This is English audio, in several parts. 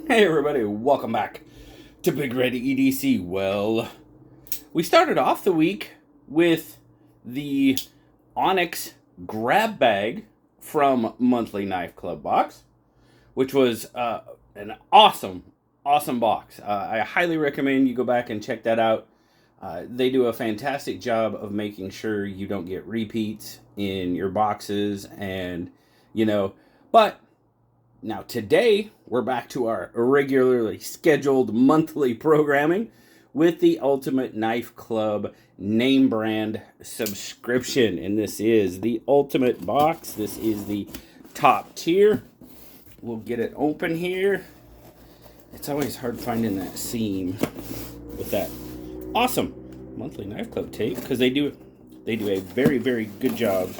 Hey everybody, welcome back to BigRedEDC. Well, we started off the week with the Onyx grab bag from Monthly Knife Club box, which was an awesome box. I highly recommend you go back and check that out. They do a fantastic job of making sure you don't get repeats in your boxes, and but now today we're back to our regularly scheduled monthly programming with the Ultimate Knife Club name brand subscription, and this is the ultimate box. This is the top tier. We'll get it open here. It's always hard finding that seam with that awesome Monthly Knife Club tape, because they do a very good job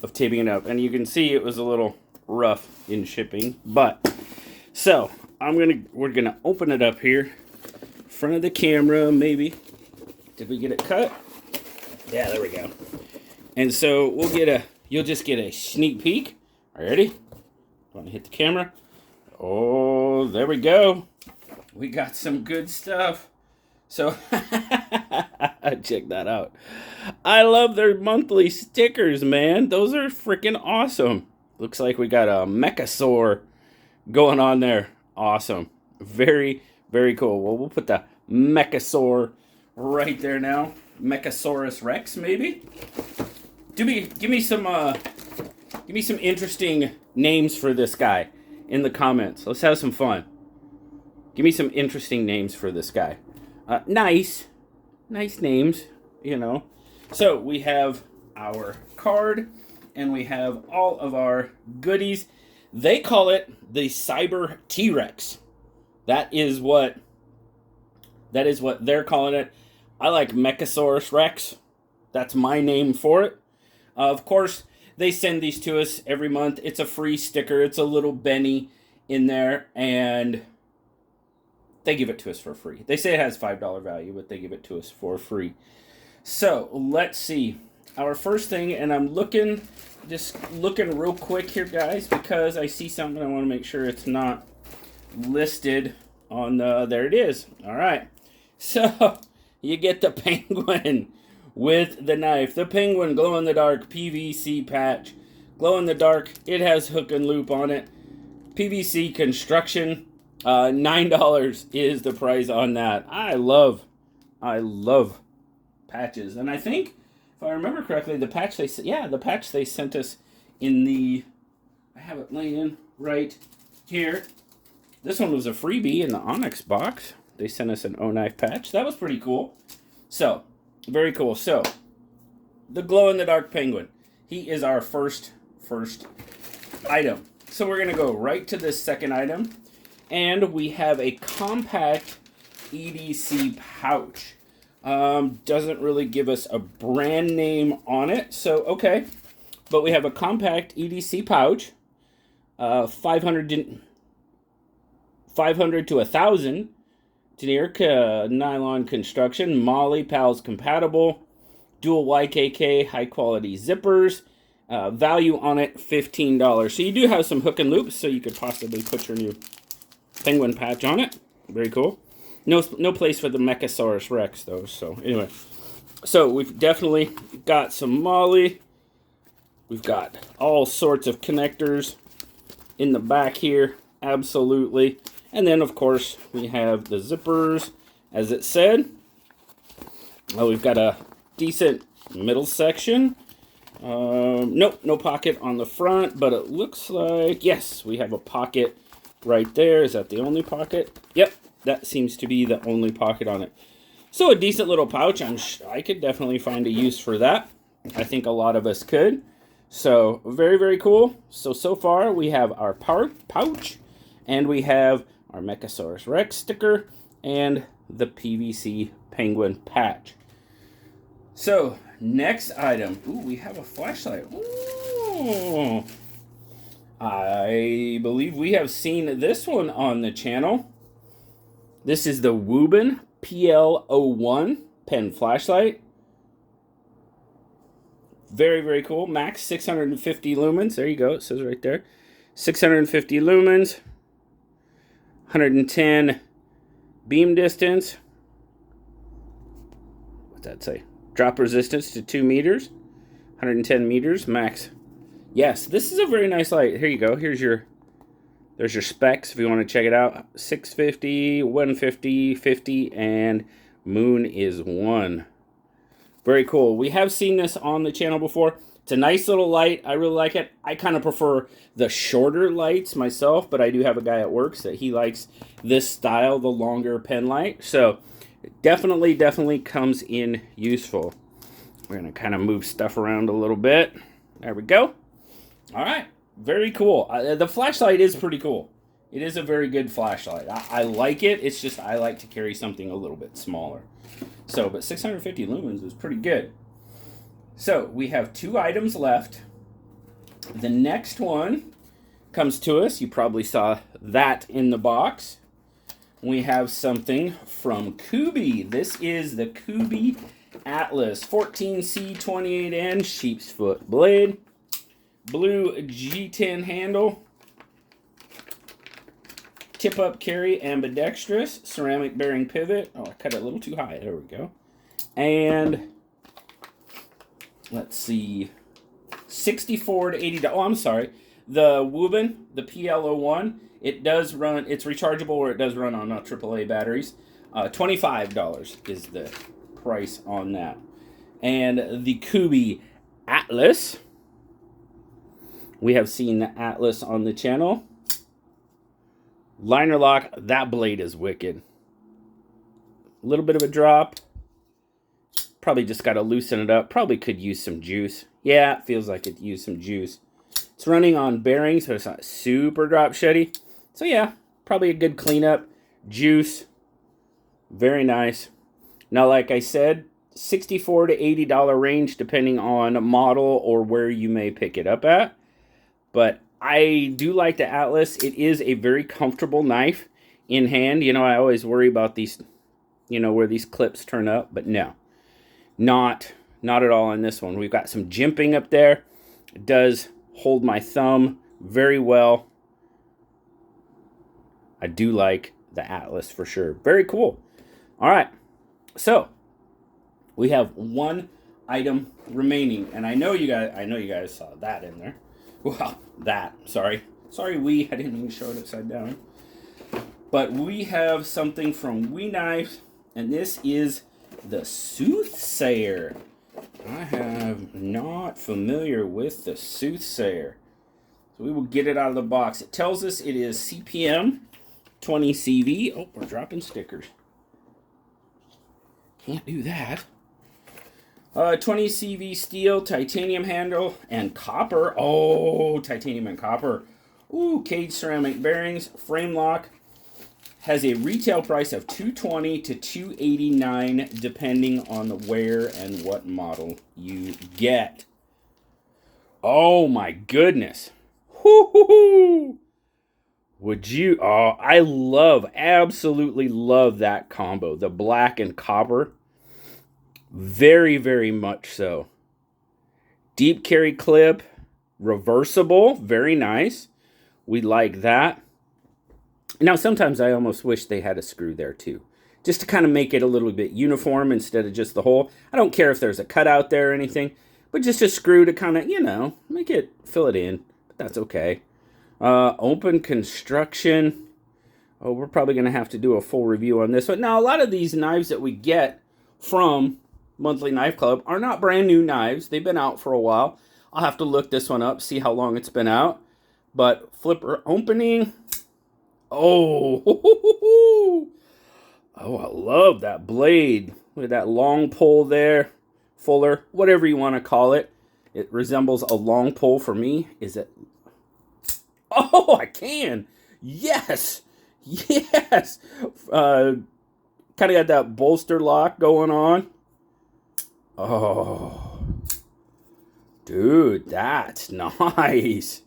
of taping it up, and you can see it was a little rough in shipping. But so we're gonna open it up here in front of the camera. Maybe did we get it cut? Yeah, there we go. And so you'll just get a sneak peek. Are you ready? Want to hit the camera? Oh, there we go. We got some good stuff. So check that out. I love their monthly stickers, man. Those are freaking awesome. Looks like we got a Mechasaur going on there. Awesome. Very cool. Well, we'll put the Mechasaur right there now. Mechasaurus Rex, maybe? Give me some interesting names for this guy in the comments. Let's have some fun. Give me some interesting names for this guy. Nice names, So we have our card, and we have all of our goodies. They call it the Cyber T-Rex. That is what they're calling it. I like Mechasaurus Rex. That's my name for it. Of course, they send these to us every month. It's a free sticker. It's a little Benny in there, and they give it to us for free. They say it has $5 value, but they give it to us for free. So let's see. Our first thing, and I'm just looking real quick here, guys, because I see something. I want to make sure it's not listed on there it is. All right. So you get the penguin with the knife. The penguin glow-in-the-dark PVC patch. Glow-in-the-dark. It has hook and loop on it. PVC construction. $9 is the price on that. I love patches, and I think, if I remember correctly, the patch they sent us in the, I have it laying right here. This one was a freebie in the Onyx box. They sent us an O-Knife patch. That was pretty cool. So, very cool. So, the glow-in-the-dark penguin. He is our first item. So we're going to go right to this second item. And we have a compact EDC pouch. Doesn't really give us a brand name on it, so okay. But we have a compact EDC pouch, 500 to 1,000 denier nylon construction, Molly Pals compatible, dual YKK high quality zippers. Value on it $15. So you do have some hook and loops, so you could possibly put your new penguin patch on it. Very cool. No place for the Mechasaurus Rex, though. So, anyway. So, we've definitely got some Molly. We've got all sorts of connectors in the back here. Absolutely. And then, of course, we have the zippers, as it said. We've got a decent middle section. Nope, no pocket on the front, but it looks like, yes, we have a pocket right there. Is that the only pocket? Yep, that seems to be the only pocket on it. So a decent little pouch. I could definitely find a use for that. I think a lot of us could. So very cool. So far we have our pouch, and we have our Mechasaurus Rex sticker, and the PVC penguin patch. So next item. Ooh, we have a flashlight. Ooh. I believe we have seen this one on the channel. This is the Wuben PL1 pen flashlight. Very cool. Max 650 lumens. There you go. It says right there. 650 lumens. 110 beam distance. What's that say? Drop resistance to 2 meters. 110 meters max. Yes, this is a very nice light. Here you go. There's your specs if you want to check it out. 650, 150, 50, and moon is 1. Very cool. We have seen this on the channel before. It's a nice little light. I really like it. I kind of prefer the shorter lights myself, but I do have a guy at work that he likes this style, the longer pen light. So definitely comes in useful. We're going to kind of move stuff around a little bit. There we go. All right. Very cool. The flashlight is pretty cool. It is a very good flashlight. I like it. It's just I like to carry something a little bit smaller. So, but 650 lumens is pretty good. So, we have 2 items left. The next one comes to us. You probably saw that in the box. We have something from Kubi. This is the Kizer Atlas 14C28N sheep's foot blade. Blue G10 handle. Tip-up carry ambidextrous. Ceramic bearing pivot. Oh, I cut it a little too high. There we go. And let's see. $64 to $80. Oh, I'm sorry. The Wuben, the PL1, it does run. It's rechargeable, or it does run on AAA batteries. $25 is the price on that. And the Kizer Atlas. We have seen the Atlas on the channel. Liner lock. That blade is wicked. A little bit of a drop. Probably just got to loosen it up. Probably could use some juice. Yeah, it feels like it used some juice. It's running on bearings, so it's not super drop sheddy. So yeah, probably a good cleanup. Juice. Very nice. Now, like I said, $64 to $80 range depending on model or where you may pick it up at. But I do like the Atlas. It is a very comfortable knife in hand. You know, I always worry about these, you know, where these clips turn up. But no, not at all on this one. We've got some jimping up there. It does hold my thumb very well. I do like the Atlas for sure. Very cool. All right. So we have one item remaining. And I know you guys saw that in there. Well, sorry, I didn't mean to show it upside down. But we have something from WE Knife, and this is the Soothsayer. I am not familiar with the Soothsayer. So we will get it out of the box. It tells us it is CPM 20 CV. Oh, we're dropping stickers. Can't do that. 20 CV steel, titanium handle, and copper. Oh, titanium and copper. Ooh, cage ceramic bearings, frame lock. Has a retail price of $220 to $289 depending on where and what model you get. Oh my goodness. Woo-hoo-hoo. Would you? Oh, I absolutely love that combo. The black and copper. Very much so. Deep carry clip, reversible, very nice. We like that. Now, sometimes I almost wish they had a screw there too, just to kind of make it a little bit uniform instead of just the hole. I don't care if there's a cutout there or anything, but just a screw to kind of, you know, make it, fill it in. But that's okay. Open construction. Oh, we're probably going to have to do a full review on this one. Now, a lot of these knives that we get from Monthly Knife Club are not brand new knives. They've been out for a while. I'll have to look this one up, see how long it's been out. But flipper opening. Oh, oh, I love that blade. Look at that long pole there. Fuller, whatever you want to call it. It resembles a long pole for me. Is it? Oh, I can. Yes. Yes. Kind of got that bolster lock going on. Oh, dude, that's nice.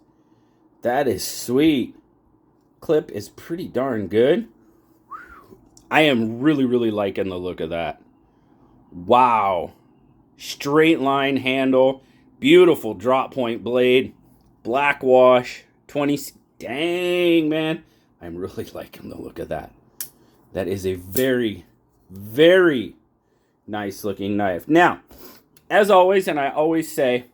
That is sweet. Clip is pretty darn good. I am really liking the look of that. Wow. Straight line handle. Beautiful drop point blade. Black wash. 20. Dang, man. I'm really liking the look of that. That is a very, very nice looking knife. Now, as always, and I always say,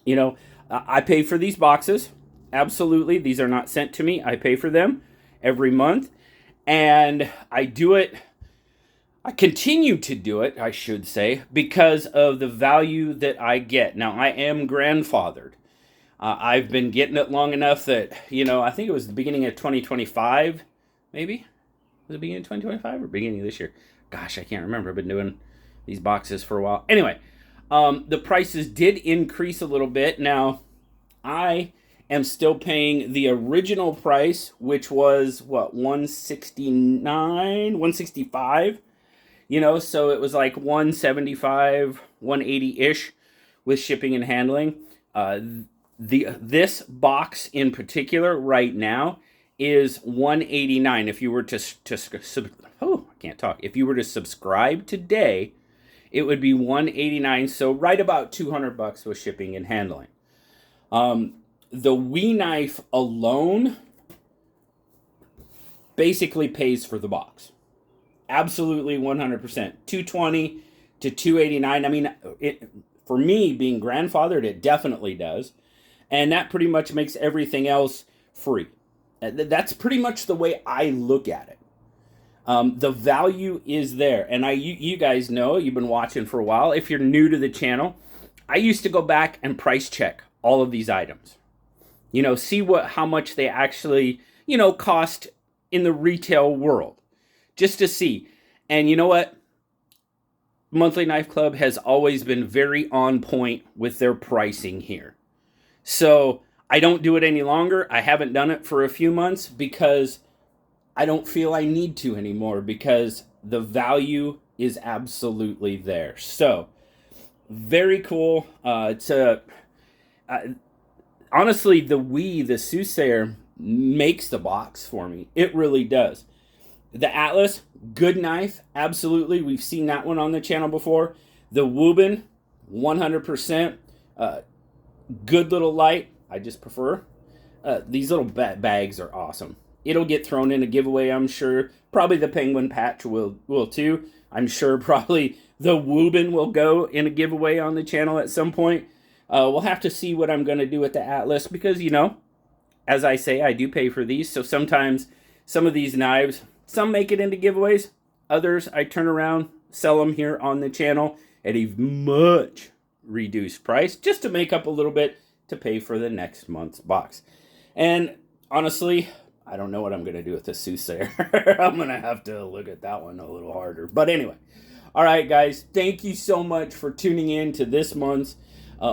you know, I pay for these boxes. Absolutely. These are not sent to me. I pay for them every month. And I do it, I continue to do it, I should say, because of the value that I get. Now, I am grandfathered. I've been getting it long enough that, you know, I think it was the beginning of 2025, maybe? Was it beginning of 2025 or beginning of this year? Gosh, I can't remember. I've been doing these boxes for a while. Anyway, the prices did increase a little bit. Now, I am still paying the original price, which was, what, $169, $165? You know, so it was like $175, $180-ish with shipping and handling. This box in particular right now is $189. If you were to I can't talk. If you were to subscribe today, it would be $189. So right about $200 with shipping and handling. The WE Knife alone basically pays for the box. Absolutely 100%. $220 to $289. I mean, for me, being grandfathered, it definitely does. And that pretty much makes everything else free. That's pretty much the way I look at it. The value is there. And you guys know, you've been watching for a while. If you're new to the channel, I used to go back and price check all of these items. You know, see how much they actually, you know, cost in the retail world. Just to see. And you know what? Monthly Knife Club has always been very on point with their pricing here. So I don't do it any longer. I haven't done it for a few months because I don't feel I need to anymore, because the value is absolutely there. So very cool. Honestly, the Soothsayer makes the box for me. It really does. The Atlas, good knife, absolutely. We've seen that one on the channel before. The Wuben, 100%. Good little light. I just prefer. These little bags are awesome. It'll get thrown in a giveaway, I'm sure. Probably the Penguin patch will too. I'm sure probably the Wuben will go in a giveaway on the channel at some point. We'll have to see what I'm going to do with the Atlas, because, you know, as I say, I do pay for these. So sometimes some of these knives, some make it into giveaways. Others, I turn around, sell them here on the channel at a much reduced price, just to make up a little bit to pay for the next month's box. And honestly, I don't know what I'm going to do with the Soothsayer. I'm going to have to look at that one a little harder. But anyway, all right, guys, thank you so much for tuning in to this month's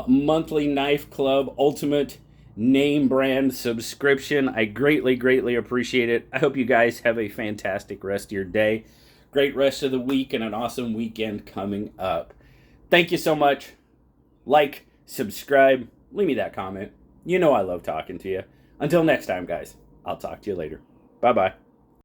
Monthly Knife Club Ultimate Name Brand subscription. I greatly, greatly appreciate it. I hope you guys have a fantastic rest of your day, great rest of the week, and an awesome weekend coming up. Thank you so much. Like, subscribe, leave me that comment. You know I love talking to you. Until next time, guys, I'll talk to you later. Bye-bye.